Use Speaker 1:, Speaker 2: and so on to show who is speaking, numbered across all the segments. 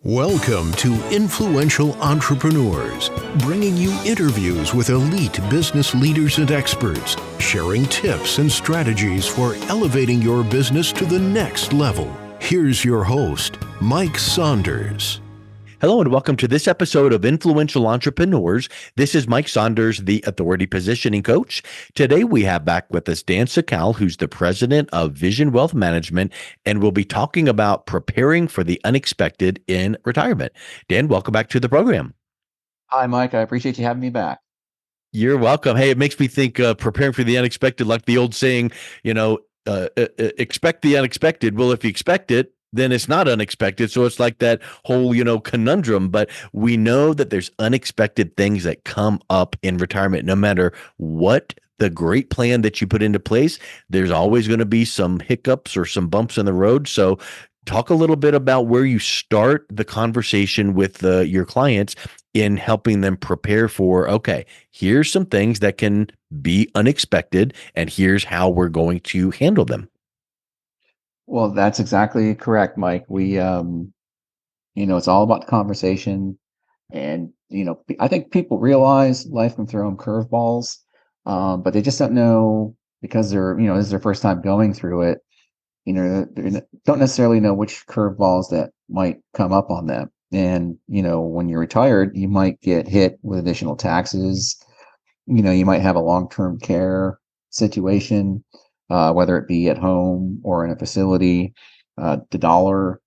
Speaker 1: Welcome to Influential Entrepreneurs, bringing you interviews with elite business leaders and experts, sharing tips and strategies for elevating your business to the next level. Here's your host, Mike Saunders.
Speaker 2: Hello and welcome to this episode of Influential Entrepreneurs. This is Mike Saunders, the Authority Positioning Coach. Today we have back with us Dan Saccal, who's the president of Vision Wealth Management, and we'll be talking about preparing for the unexpected in retirement. Dan, welcome back to the program.
Speaker 3: Hi, Mike. I appreciate you having me back.
Speaker 2: You're welcome. Hey, it makes me think preparing for the unexpected, like the old saying, expect the unexpected. Well, if you expect it, then it's not unexpected. So it's like that whole, conundrum. But we know that there's unexpected things that come up in retirement, no matter what the great plan that you put into place. There's always going to be some hiccups or some bumps in the road. So talk a little bit about where you start the conversation with your clients in helping them prepare for, okay, here's some things that can be unexpected, and here's how we're going to handle them.
Speaker 3: Well, that's exactly correct, Mike. We, it's all about the conversation. And, I think people realize life can throw them curveballs, but they just don't know because this is their first time going through it. They don't necessarily know which curveballs that might come up on them. And, when you're retired, you might get hit with additional taxes. You might have a long-term care situation. Whether it be at home or in a facility, the dollar,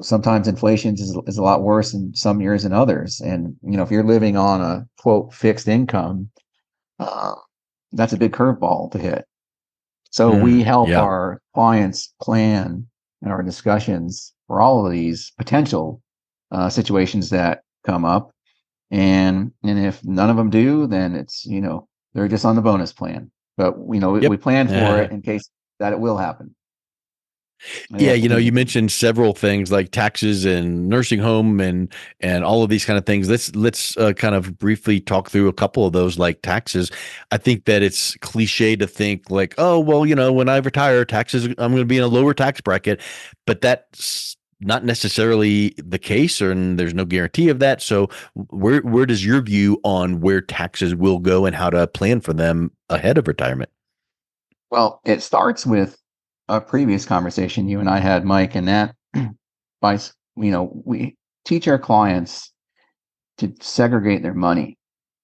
Speaker 3: sometimes inflation is a lot worse in some years than others. And, if you're living on a quote fixed income, that's a big curveball to hit. So we help our clients plan in our discussions for all of these potential situations that come up. And if none of them do, then it's, they're just on the bonus plan. But we plan for it in case that it will happen.
Speaker 2: Yeah, you mentioned several things like taxes and nursing home and all of these kind of things. Let's kind of briefly talk through a couple of those, like taxes. I think that it's cliche to think like, oh, well, when I retire, taxes, I'm going to be in a lower tax bracket, but that's not necessarily the case, and there's no guarantee of that. So where does your view on where taxes will go and how to plan for them ahead of retirement?
Speaker 3: Well, it starts with a previous conversation you and I had, Mike, and that we teach our clients to segregate their money.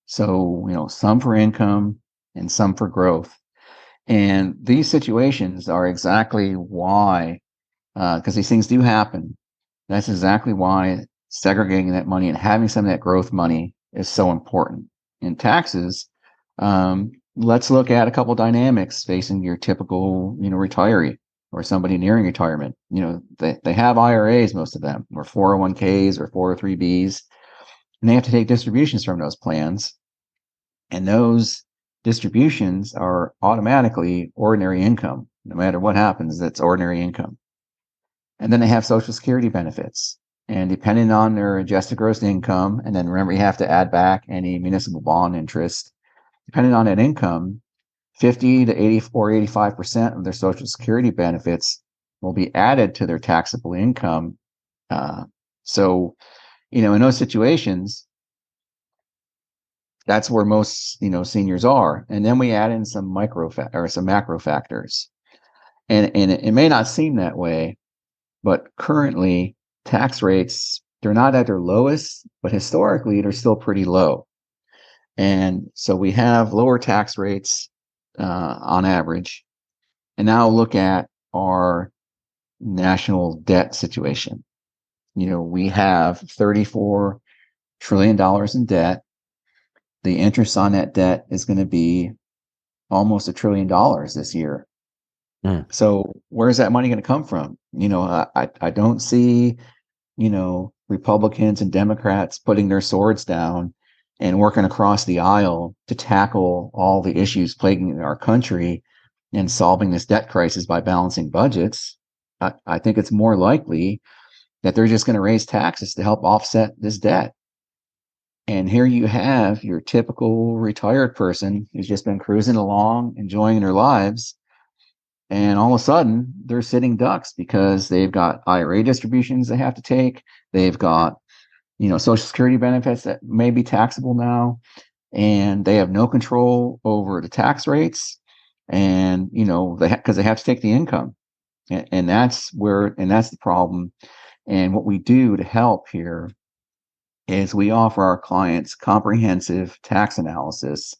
Speaker 3: So, some for income and some for growth. And these situations are exactly why, because these things do happen. That's exactly why segregating that money and having some of that growth money is so important. In taxes, let's look at a couple dynamics facing your typical, retiree or somebody nearing retirement. They have IRAs, most of them, or 401ks or 403bs, and they have to take distributions from those plans. And those distributions are automatically ordinary income. No matter what happens, that's ordinary income. And then they have Social Security benefits. And depending on their adjusted gross income, and then remember, you have to add back any municipal bond interest. Depending on that income, 50 to 84, 85% of their Social Security benefits will be added to their taxable income. So, in those situations, that's where most, seniors are. And then we add in some macro factors. And it may not seem that way, but currently tax rates, they're not at their lowest, but historically they're still pretty low. And so we have lower tax rates on average. And now look at our national debt situation. We have $34 trillion in debt. The interest on that debt is going to be almost $1 trillion this year. So where's that money going to come from? I don't see, Republicans and Democrats putting their swords down and working across the aisle to tackle all the issues plaguing our country and solving this debt crisis by balancing budgets. I think it's more likely that they're just going to raise taxes to help offset this debt. And here you have your typical retired person who's just been cruising along, enjoying their lives. And all of a sudden, they're sitting ducks because they've got IRA distributions they have to take. They've got, Social Security benefits that may be taxable now, and they have no control over the tax rates. And because they have to take the income, and that's the problem. And what we do to help here is we offer our clients comprehensive tax analysis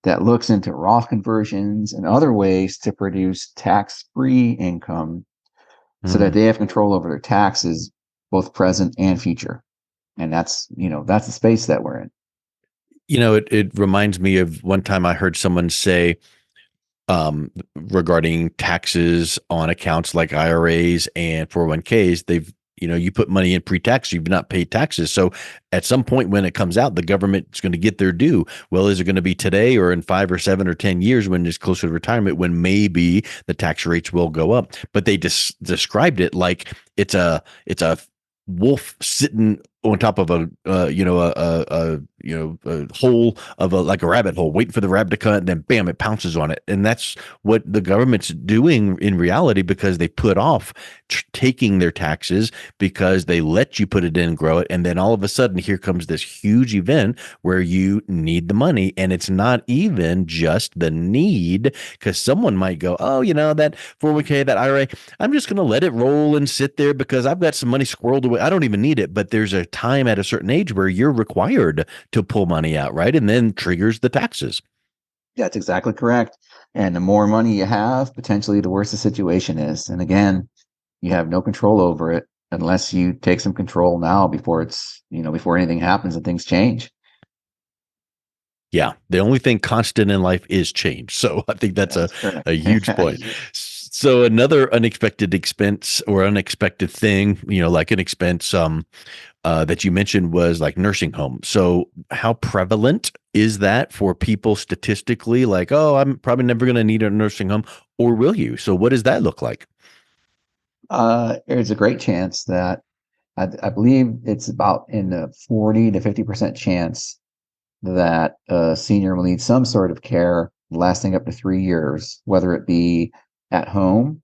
Speaker 3: that looks into Roth conversions and other ways to produce tax-free income so that
Speaker 2: Mm.
Speaker 3: they have control over their taxes, both present and future. And that's the space that we're in.
Speaker 2: It reminds me of one time I heard someone say, regarding taxes on accounts like IRAs and 401ks, you put money in pre-tax, you've not paid taxes. So at some point when it comes out, the government's going to get their due. Well, is it going to be today or in 5 or 7 or 10 years when it's closer to retirement, when maybe the tax rates will go up? But they described it like it's a wolf sitting on top of a hole of like a rabbit hole, waiting for the rabbit to cut, and then bam, it pounces on it. And that's what the government's doing in reality, because they put off taking their taxes because they let you put it in and grow it. And then all of a sudden, here comes this huge event where you need the money. And it's not even just the need, because someone might go, oh, that 401k, that IRA, I'm just going to let it roll and sit there because I've got some money squirreled away. I don't even need it. But there's a time at a certain age where you're required to pull money out, right? And then triggers the taxes.
Speaker 3: That's exactly correct. And the more money you have, potentially the worse the situation is. And again, you have no control over it unless you take some control now before before anything happens and things change.
Speaker 2: Yeah. The only thing constant in life is change. So I think that's a huge point. So another unexpected expense or unexpected thing, like an expense, that you mentioned was like nursing home. So how prevalent is that for people statistically? Like, oh, I'm probably never going to need a nursing home, or will you? So what does that look like?
Speaker 3: There's a great chance that I believe it's about in the 40 to 50% chance that a senior will need some sort of care lasting up to 3 years, whether it be at home,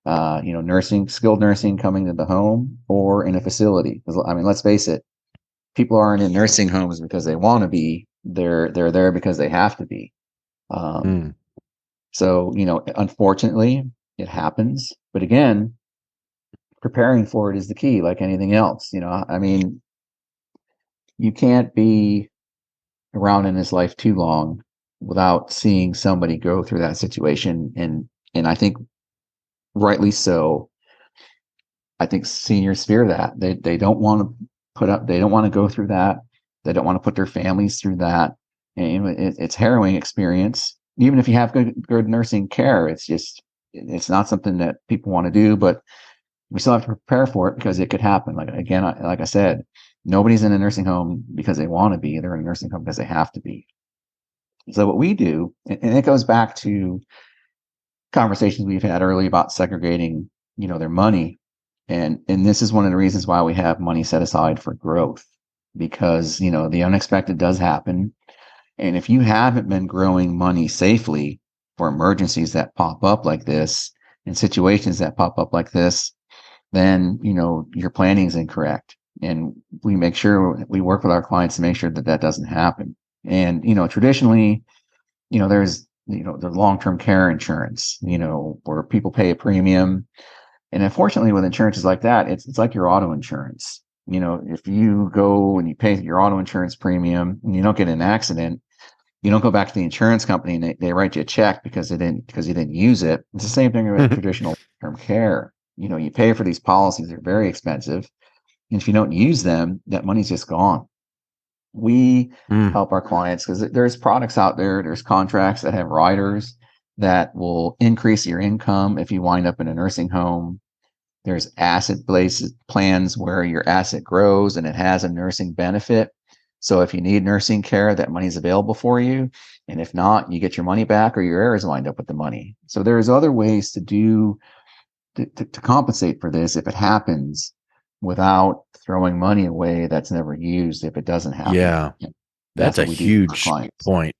Speaker 3: skilled nursing coming to the home, or in a facility. I mean, let's face it, people aren't in nursing homes because they want to be. They're there because they have to be. Um,
Speaker 2: Mm.
Speaker 3: so, unfortunately, it happens. But again, preparing for it is the key, like anything else. I mean, you can't be around in this life too long without seeing somebody go through that situation. And I think rightly so. I think seniors fear that. They don't want to they don't want to go through that. They don't want to put their families through that. And it's harrowing experience. Even if you have good nursing care, it's not something that people want to do, but we still have to prepare for it because it could happen. Like again, like I said, nobody's in a nursing home because they want to be. They're in a nursing home because they have to be. So what we do, and it goes back to conversations we've had earlier about segregating, their money. And this is one of the reasons why we have money set aside for growth, because, the unexpected does happen. And if you haven't been growing money safely for emergencies that pop up like this and situations that pop up like this, then, your planning is incorrect. And we we work with our clients to make sure that that doesn't happen. And, traditionally, there's the long-term care insurance, where people pay a premium. And unfortunately, with insurances like that, it's like your auto insurance. If you go and you pay your auto insurance premium and you don't get in an accident, you don't go back to the insurance company and they write you a check because you didn't use it. It's the same thing with traditional term care. You pay for these policies; they're very expensive, and if you don't use them, that money's just gone. We
Speaker 2: Mm.
Speaker 3: help our clients because there's products out there. There's contracts that have riders that will increase your income if you wind up in a nursing home. There's asset-based plans where your asset grows and it has a nursing benefit. So if you need nursing care, that money's available for you. And if not, you get your money back or your heirs wind up with the money. So there's other ways to compensate for this if it happens without throwing money away that's never used if it doesn't happen.
Speaker 2: Yeah,
Speaker 3: And that's
Speaker 2: that's a
Speaker 3: what we do for our
Speaker 2: huge
Speaker 3: clients.
Speaker 2: point.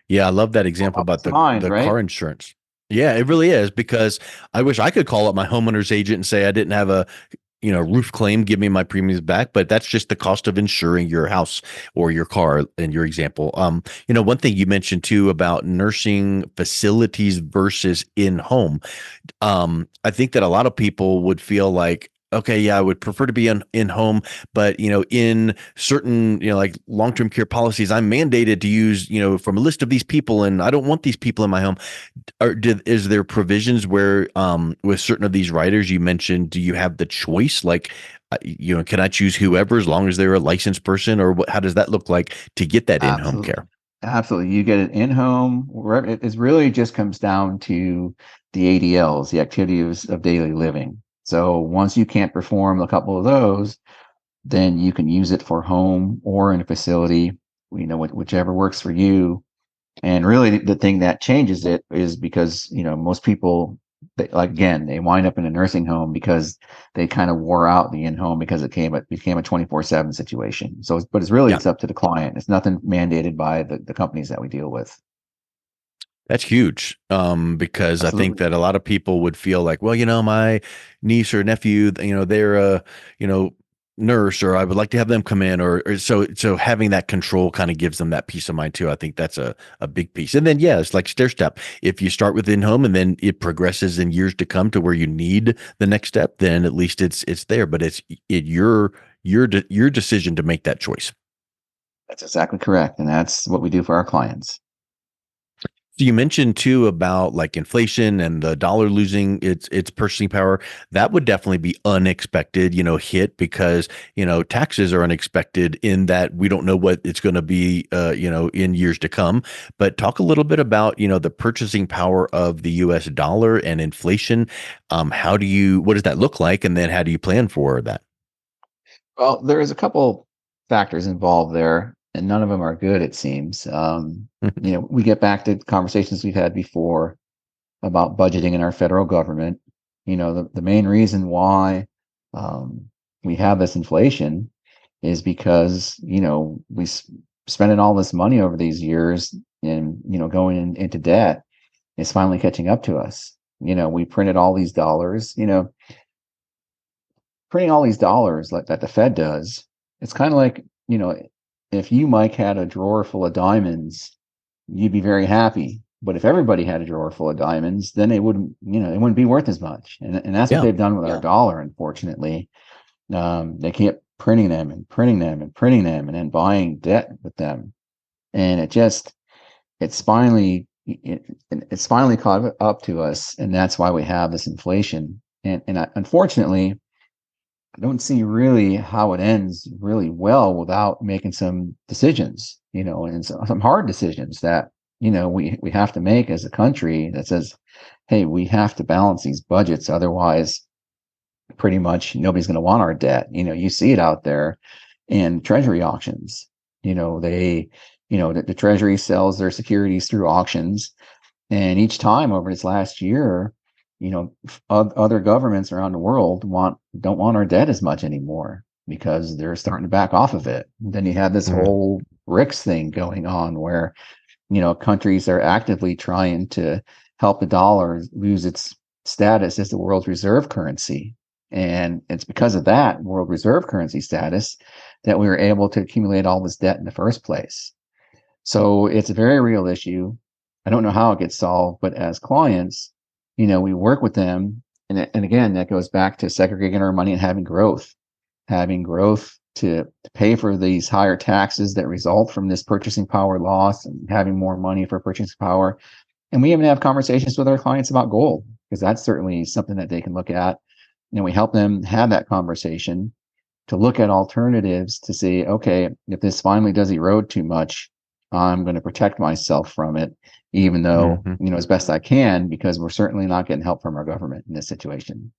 Speaker 2: Yeah, I love that
Speaker 3: Well,
Speaker 2: example
Speaker 3: top
Speaker 2: about
Speaker 3: of mind,
Speaker 2: the
Speaker 3: right?
Speaker 2: car insurance. Yeah, it really is, because I wish I could call up my homeowner's agent and say I didn't have a roof claim, give me my premiums back, but that's just the cost of insuring your house or your car in your example. One thing you mentioned too about nursing facilities versus in home. I think that a lot of people would feel like, okay, yeah, I would prefer to be in home, but in certain, like long-term care policies, I'm mandated to use, from a list of these people, and I don't want these people in my home. Is there provisions where, with certain of these riders you mentioned, do you have the choice? Like, can I choose whoever as long as they're a licensed person, or how does that look like to get that in-home care?
Speaker 3: Absolutely. Absolutely. You get it in home, wherever it really just comes down to the ADLs, the activities of daily living. So once you can't perform a couple of those, then you can use it for home or in a facility, whichever works for you. And really, the thing that changes it is because, most people, like, again, they wind up in a nursing home because they kind of wore out the in-home because became a 24/7 situation. So, but
Speaker 2: Yeah.
Speaker 3: it's up to the client. It's nothing mandated by the companies that we deal with.
Speaker 2: That's huge, because I think
Speaker 3: Absolutely.
Speaker 2: that a lot of people would feel like, well, my niece or nephew, they're a, you know, nurse, or I would like to have them come in, or so having that control kind of gives them that peace of mind too. I think that's a big piece. And then yeah, it's like stair step. If you start with in home and then it progresses in years to come to where you need the next step, then at least it's there. But your decision to make that choice.
Speaker 3: That's exactly correct. And that's what we do for our clients.
Speaker 2: So you mentioned too about like inflation and the dollar losing its purchasing power. That would definitely be unexpected, hit, because taxes are unexpected in that we don't know what it's going to be, in years to come. But talk a little bit about the purchasing power of the U.S. dollar and inflation. What does that look like, and then how do you plan for that?
Speaker 3: Well, there is a couple factors involved there, and none of them are good, it seems. We get back to conversations we've had before about budgeting in our federal government. The main reason why we have this inflation is because, spending all this money over these years and, going into debt is finally catching up to us. We printed all these dollars, printing all these dollars like that the Fed does. It's kind of like, if you, Mike, had a drawer full of diamonds, you'd be very happy. But if everybody had a drawer full of diamonds, then it wouldn't be worth as much. And that's what
Speaker 2: Yeah.
Speaker 3: they've done with our dollar, unfortunately. They keep printing them and printing them and printing them and then buying debt with them. And it's finally, it's finally caught up to us. And that's why we have this inflation. Unfortunately, I don't see really how it ends really well without making some decisions, and some hard decisions that, we have to make as a country that says, hey, we have to balance these budgets. Otherwise, pretty much nobody's going to want our debt. You see it out there in treasury auctions. The treasury sells their securities through auctions. And each time over this last year, other governments around the world don't want our debt as much anymore because they're starting to back off of it. Then you have this
Speaker 2: Mhm.
Speaker 3: whole BRICS thing going on where, countries are actively trying to help the dollar lose its status as the world's reserve currency. And it's because of that world reserve currency status that we were able to accumulate all this debt in the first place. So it's a very real issue. I don't know how it gets solved, but as clients, we work with them. And again, that goes back to segregating our money and having growth to pay for these higher taxes that result from this purchasing power loss and having more money for purchasing power. And we even have conversations with our clients about gold, because that's certainly something that they can look at. We help them have that conversation to look at alternatives to say, okay, if this finally does erode too much, I'm going to protect myself from it, even though,
Speaker 2: Mhm.
Speaker 3: as best I can, because we're certainly not getting help from our government in this situation.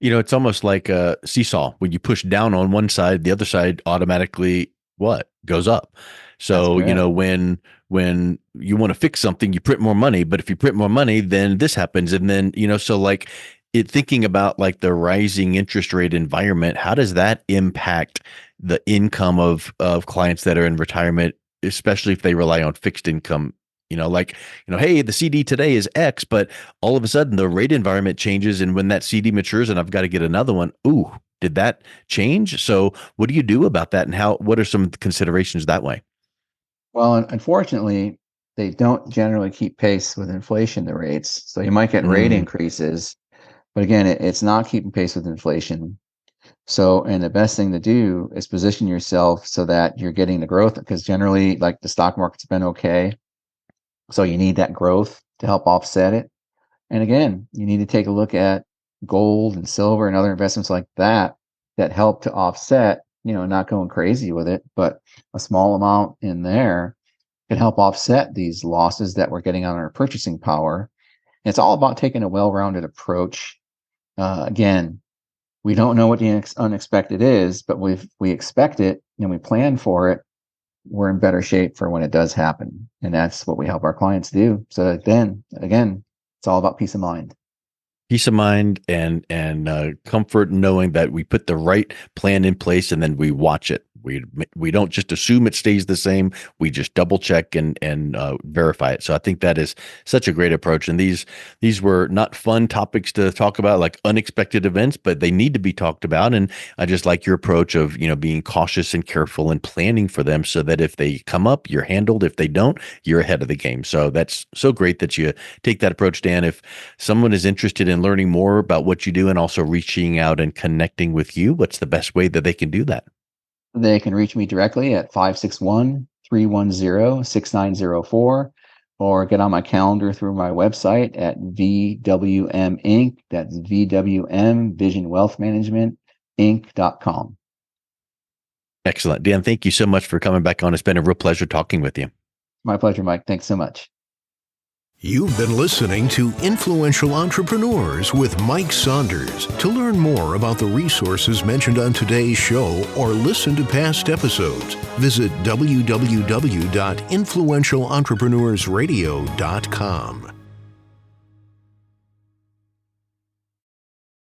Speaker 2: It's almost like a seesaw. When you push down on one side, the other side automatically what goes up.
Speaker 3: That's
Speaker 2: So,
Speaker 3: correct.
Speaker 2: when you want to fix something, you print more money. But if you print more money, then this happens. And then, so like thinking about like the rising interest rate environment, how does that impact the income of clients that are in retirement, especially if they rely on fixed income Hey, the CD today is X, but all of a sudden the rate environment changes. And when that CD matures and I've got to get another one, ooh, did that change? So what do you do about that? And what are some considerations that way?
Speaker 3: Well, unfortunately, they don't generally keep pace with inflation, the rates. So you might get rate
Speaker 2: Mm,
Speaker 3: increases, but again, it's not keeping pace with inflation. So, and the best thing to do is position yourself so that you're getting the growth, because generally, like, the stock market's been okay. So you need that growth to help offset it. And again, you need to take a look at gold and silver and other investments like that that help to offset, not going crazy with it, but a small amount in there can help offset these losses that we're getting on our purchasing power. And it's all about taking a well-rounded approach. Again, we don't know what the unexpected is, but we expect it and we plan for it. We're in better shape for when it does happen, and that's what we help our clients do. So that then, again, it's all about peace of mind.
Speaker 2: peace of mind and comfort knowing that we put the right plan in place and then we watch it. We don't just assume it stays the same. We just double check and verify it. So I think that is such a great approach. And these were not fun topics to talk about, like unexpected events, but they need to be talked about. And I just like your approach of being cautious and careful and planning for them, so that if they come up, you're handled. If they don't, you're ahead of the game. So that's so great that you take that approach, Dan. If someone is interested in learning more about what you do and also reaching out and connecting with you, what's the best way that they can do that?
Speaker 3: They can reach me directly at 561-310-6904, or get on my calendar through my website at VWM Inc. That's VWM Vision Wealth Management Inc.com.
Speaker 2: Excellent. Dan, thank you so much for coming back on. It's been a real pleasure talking with you.
Speaker 3: My pleasure, Mike. Thanks so much.
Speaker 1: You've been listening to Influential Entrepreneurs with Mike Saunders. To learn more about the resources mentioned on today's show or listen to past episodes, visit www.influentialentrepreneursradio.com.